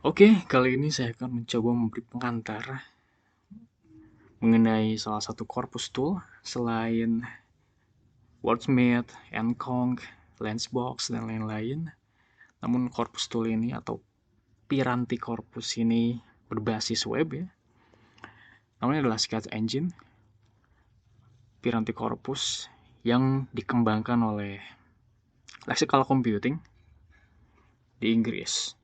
Oke, kali ini saya akan mencoba memberi pengantar mengenai salah satu corpus tool selain Wordsmith, Encong, Lensbox, dan lain-lain. Namun corpus tool ini atau piranti corpus ini berbasis web ya. Namanya adalah Sketch Engine, piranti corpus yang dikembangkan oleh Lexical Computing di Inggris.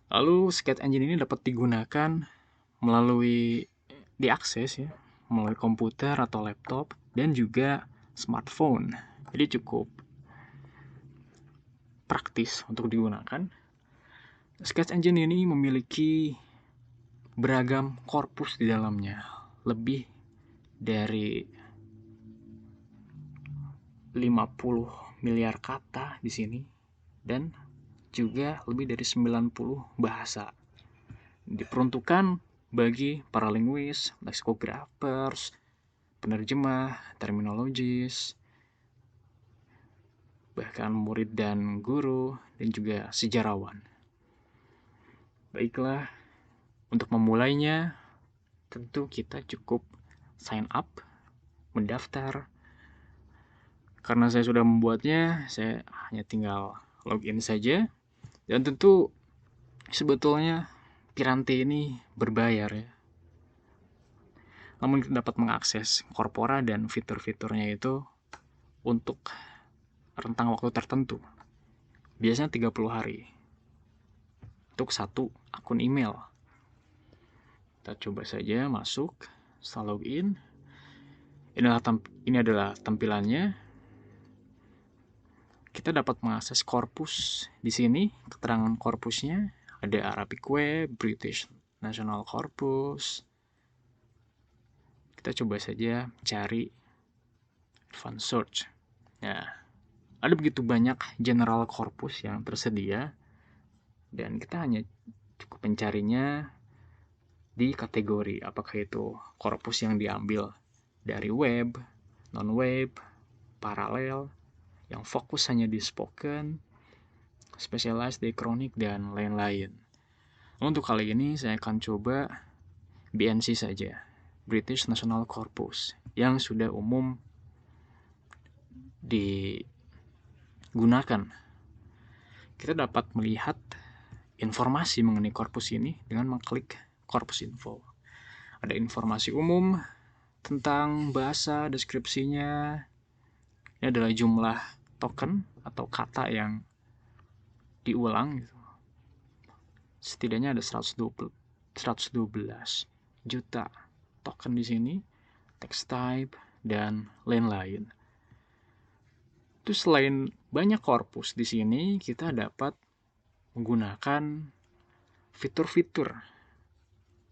Lalu Sketch Engine ini dapat digunakan melalui diakses ya, melalui komputer atau laptop dan juga smartphone. Jadi cukup praktis untuk digunakan. Sketch Engine ini memiliki beragam korpus di dalamnya, lebih dari 50 miliar kata di sini dan juga lebih dari 90 bahasa. Diperuntukkan bagi para linguis, lexicograpers, penerjemah, terminologis, bahkan murid dan guru, dan juga sejarawan. Baiklah, untuk memulainya, tentu kita cukup sign up, mendaftar. Karena saya sudah membuatnya, saya hanya tinggal login saja. Dan tentu sebetulnya piranti ini berbayar ya. Namun kita dapat mengakses Corpora dan fitur-fiturnya itu untuk rentang waktu tertentu. Biasanya 30 hari. Untuk satu akun email. Kita coba saja masuk, setelah login. Ini adalah tampilannya. Kita dapat mengakses korpus di sini, keterangan korpusnya ada Arabic Web, British National Corpus. Kita coba saja cari advanced search. Nah, ada begitu banyak general corpus yang tersedia dan kita hanya cukup mencarinya di kategori apakah itu korpus yang diambil dari web, non-web, paralel, yang fokus hanya di spoken, specialized, diachronic, dan lain-lain. Untuk kali ini saya akan coba BNC saja, British National Corpus, yang sudah umum digunakan. Kita dapat melihat informasi mengenai korpus ini dengan mengklik korpus info. Ada informasi umum tentang bahasa, deskripsinya. Ini adalah jumlah token atau kata yang diulang gitu. Setidaknya ada 112 juta token di sini, text type dan lain-lain. Itu selain banyak korpus di sini, kita dapat menggunakan fitur-fitur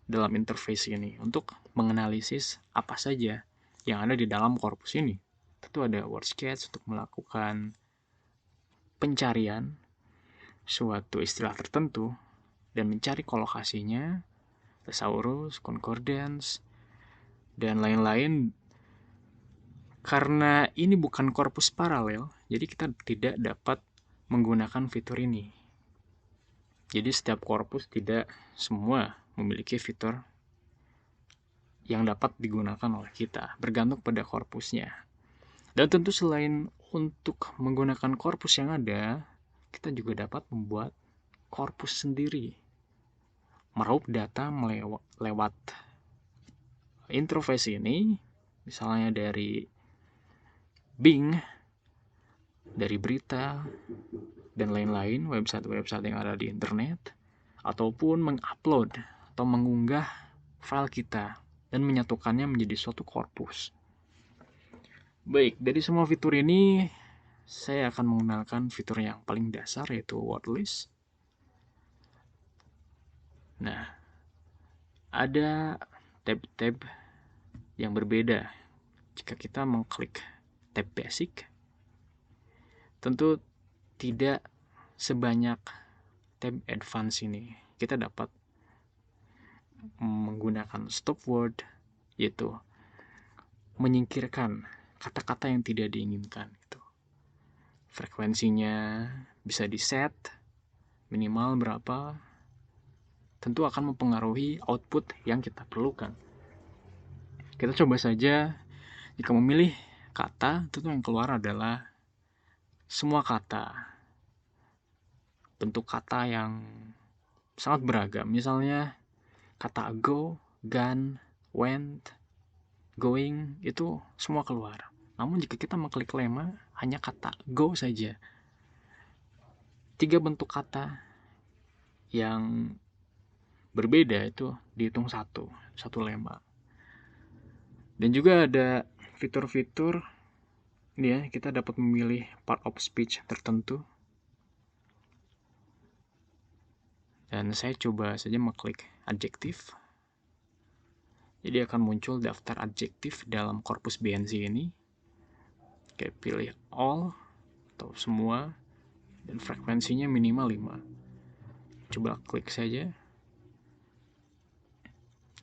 dalam interface ini untuk menganalisis apa saja yang ada di dalam korpus ini. Tentu ada word sketch untuk melakukan pencarian suatu istilah tertentu dan mencari kolokasinya, thesaurus, concordance, dan lain-lain. Karena ini bukan korpus paralel, jadi kita tidak dapat menggunakan fitur ini. Jadi setiap korpus tidak semua memiliki fitur yang dapat digunakan oleh kita, bergantung pada korpusnya. Dan tentu selain untuk menggunakan korpus yang ada, kita juga dapat membuat korpus sendiri, meraup data lewat interface ini, misalnya dari Bing, dari berita, dan lain-lain, website-website yang ada di internet, ataupun mengupload atau mengunggah file kita dan menyatukannya menjadi suatu korpus. Baik, dari semua fitur ini, saya akan mengenalkan fitur yang paling dasar, yaitu word list. Nah, ada tab-tab yang berbeda. Jika kita mengklik tab basic, tentu tidak sebanyak tab advance ini. Kita dapat menggunakan stop word, yaitu menyingkirkan kata-kata yang tidak diinginkan. Frekuensinya bisa di set minimal berapa, tentu akan mempengaruhi output yang kita perlukan. Kita coba saja, jika memilih kata, tentu yang keluar adalah semua kata. Bentuk kata yang sangat beragam. Misalnya kata go, gun, went, going, itu semua keluar. Namun jika kita mengklik lemma, hanya kata go saja. 3 bentuk kata yang berbeda itu dihitung satu lemma. Dan juga ada fitur-fitur ini ya, kita dapat memilih part of speech tertentu. Dan saya coba saja mengklik adjektif. Jadi akan muncul daftar adjektif dalam korpus BNC ini. Oke, pilih all atau semua dan frekuensinya minimal 5. Coba klik saja.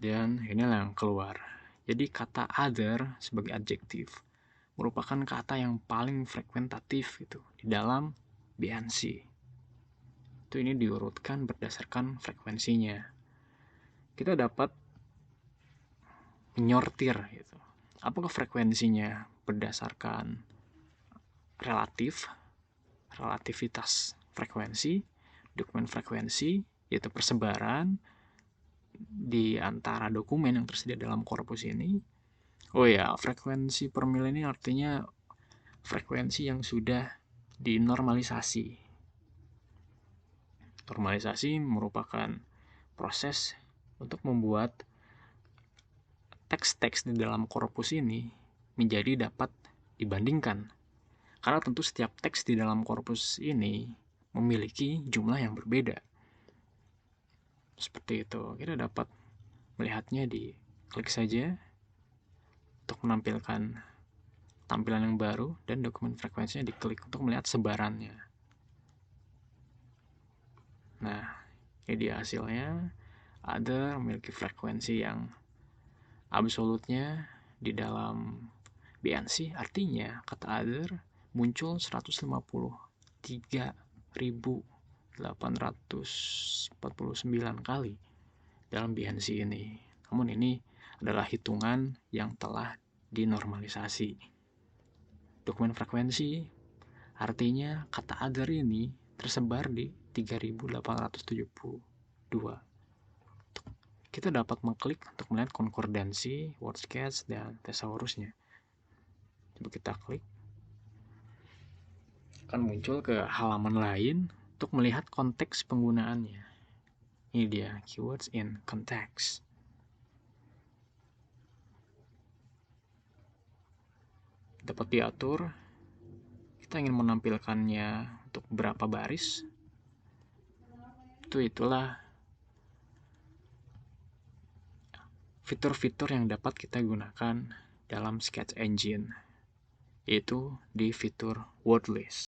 Dan inilah yang keluar. Jadi kata other sebagai adjektif merupakan kata yang paling frekuentatif itu di dalam BNC. Itu ini diurutkan berdasarkan frekuensinya. Kita dapat menyortir gitu. Apakah frekuensinya berdasarkan relativitas frekuensi, dokumen frekuensi, yaitu persebaran di antara dokumen yang tersedia dalam korpus ini. Oh ya, frekuensi per mil ini artinya frekuensi yang sudah dinormalisasi. Normalisasi merupakan proses untuk membuat teks-teks di dalam korpus ini menjadi dapat dibandingkan. Karena tentu setiap teks di dalam korpus ini memiliki jumlah yang berbeda. Seperti itu, kita dapat melihatnya di klik saja untuk menampilkan tampilan yang baru dan dokumen frekuensinya diklik untuk melihat sebarannya. Nah, ini dia hasilnya. Ada memiliki frekuensi yang absolutnya di dalam BNC, artinya kata other muncul 153.849 kali dalam BNC ini. Namun ini adalah hitungan yang telah dinormalisasi. Dokumen frekuensi artinya kata other ini tersebar di 3.872. Kita dapat mengklik untuk melihat konkordansi, wordsketch, dan thesaurusnya. Coba kita klik. Akan muncul ke halaman lain untuk melihat konteks penggunaannya. Ini dia, keywords in context. Dapat diatur. Kita ingin menampilkannya untuk berapa baris. Itulah fitur-fitur yang dapat kita gunakan dalam Sketch Engine, yaitu di fitur word list.